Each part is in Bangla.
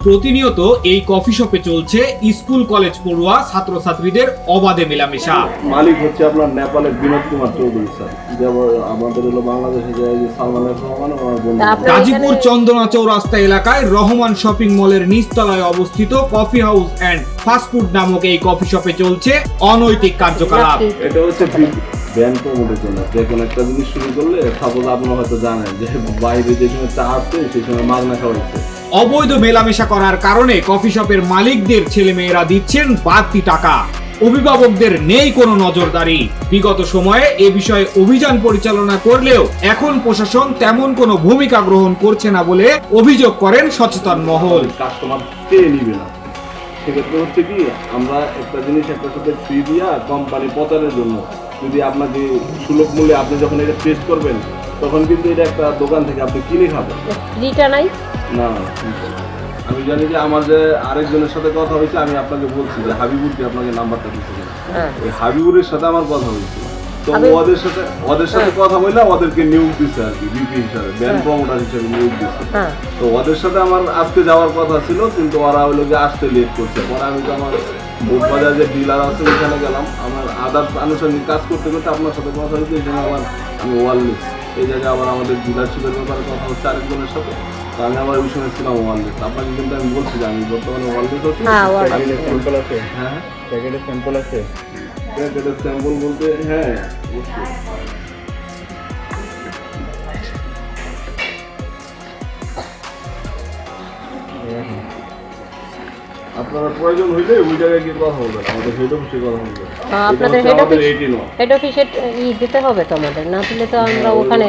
প্রতিনিয়ত এই কফি শপে চলছে স্কুল কলেজ পড়ুয়া ছাত্রছাত্রীদের অবাধে মেলামেশা। মালিক হচ্ছে আপনার নেপালের বিনোদ কুমার চৌধুরী স্যার, যেমন আমাদের হলো বাংলাদেশে যে সালমান রহমান আমার বন্ধু। গাজীপুর চন্দনা চৌরাস্তা এলাকায় রহমান শপিং মলের নিচতলায় অবস্থিত কফি হাউস অ্যান্ড ফাস্টফুড নামক এই কফি শপে চলছে অনৈতিক কার্যকলাপ। এটা হচ্ছে ব্যান্ড প্রমোটের জন্য যে কোনো একটা জিনিস শুরু করলে, সাপোজ আপনারা হয়তো জানেন যে বাইরে যে সময় চা আসছে সেই সময় মাগনা খাওয়াচ্ছে। অবৈধ মেলামেশা করার কারণে কফি শপের মালিকদের ছেলেমেয়েরা দিচ্ছেন বাড়তি টাকা, অভিভাবকদের নেই কোনো নজরদারি। বিগত সময়ে এ বিষয়ে অভিযান পরিচালনা করলেও এখন প্রশাসন তেমন কোনো ভূমিকা গ্রহণ করছে না বলে অভিযোগ করেন সচেতন মহল। কাস্টমার চেয়ে নিবে না, সেক্ষেত্রে হচ্ছে কি আমরা একটা জিনিস একটা সাথে ফ্রি দিয়া কোম্পানি প্রচারের জন্য যদি আপনাকে সুলভ মূল্যে আপনি যখন এটা টেস্ট করবেন তখন কিন্তু এটা একটা দোকান থেকে আপনি কিনে খাবেন। ফ্রিটা নাই না, আমি জানি যে আমার যে আরেকজনের সাথে কথা হয়েছে, আমি আপনাকে বলছি যে হাবিবুরকে আপনাকে নাম্বারটা দিচ্ছিলেন, ওই হাবিবুরের সাথে আমার কথা হয়েছে। তো ওদের সাথে কথা বললে ওদেরকে নিয়োগ দিচ্ছে আর কি, বিপি হিসাবে ব্যান্ড প্রমোটার হিসাবে নিয়োগ দিচ্ছে। তো ওদের সাথে আমার আজকে যাওয়ার কথা ছিল, কিন্তু ওরা হইলো যে আসতে লেট করছে। পরে আমি তো আমার বোধবাজার যে ডিলার আছে ওইখানে গেলাম, আমার আদার্স আনুষ্ঠানিক কাজ করতে করতে আপনার সাথে কথা হয়েছে। এই জন্য আমি ওয়ারলেস এই জায়গায় আবার আমাদের ডিলারশিপের ব্যাপারে কথা হচ্ছে আরেকজনের সাথে। তো আমি আবার ওই সময় ছিলাম ওয়ারলেস। আপনাকে কিন্তু আমি বলছি যে আমি বর্তমানে ওয়ারলেস আছি। স্যাম্পল আছে? হ্যাঁ, প্যাকেটের স্যাম্পল আছে। প্যাকেটের স্যাম্পল বলতে হ্যাঁ আপনার প্রয়োজন হইলে ওই জায়গায় গিয়ে কথা বলবেন, আমাদের হেড অফিসে কথা বলবেন। আপনাদের হেড অফিসে দিতে হবে তো আমাদের, না দিলে তো আমরা ওখানে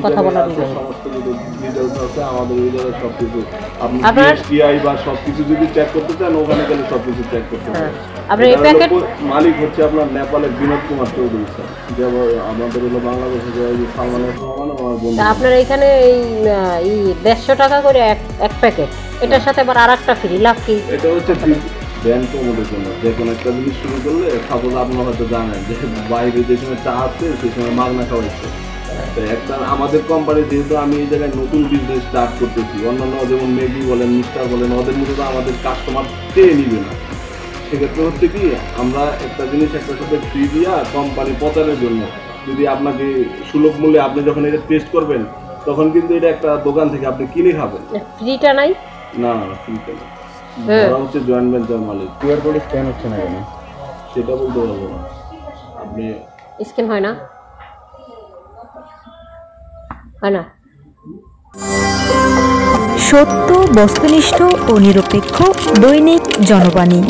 কথা বলার সমস্ত ডিটেইলস আছে আমাদের ওই জায়গায় সবকিছু। আপনি টিআই বা সবকিছু যদি চেক করতে চান ওখানে গেলে সবকিছু চেক করতে পারবেন। আপনার এই প্যাকেট মালিক হচ্ছে আপনার নেপালের বিনোদ কুমার চৌধুরী স্যার, যেমন আমাদের হলো বাংলাদেশে যে সালমান রহমান আমার বন্ধু। আপনার এখানে এই 150 টাকা করে এক প্যাকেট, এটার সাথে আবার আরেকটা ফ্রি, লাভ কি? এটা হচ্ছে ব্যান্ড প্রমোটের জন্য যে কোনো একটা জিনিস শুরু করলে, সাপোজ আপনারা হয়তো জানেন যে বাইরে যে সময় চা আসছে সেই সময় মাগনা খাওয়াচ্ছে। তো একটা আমাদের কোম্পানি যেহেতু আমি এই জায়গায় নতুন বিজনেস স্টার্ট করতেছি, অন্যান্য যেমন ম্যাগি বলেন মিস্টার বলেন ওদের মধ্যে তো আমাদের কাস্টমার চেয়ে নিবে না। সেক্ষেত্রে হচ্ছে কি আমরা একটা জিনিস একটা সাথে ফ্রি দিয়া কোম্পানি প্রচারের জন্য যদি আপনাকে সুলভ মূল্যে আপনি যখন এটা টেস্ট করবেন তখন কিন্তু এটা একটা দোকান থেকে আপনি কিনে খাবেন। ফ্রিটা নাই? না, ফ্রিটা না। ওরা হচ্ছে জয়েন্ট ভেঞ্চার মালিক। কিউআর কোড স্ক্যান হচ্ছে না কেন সেটা বলতে পারবো না। আপনি স্ক্যান হয় না? সত্য, বস্তুনিষ্ঠ ও নিরপেক্ষ দৈনিক জনবাণী।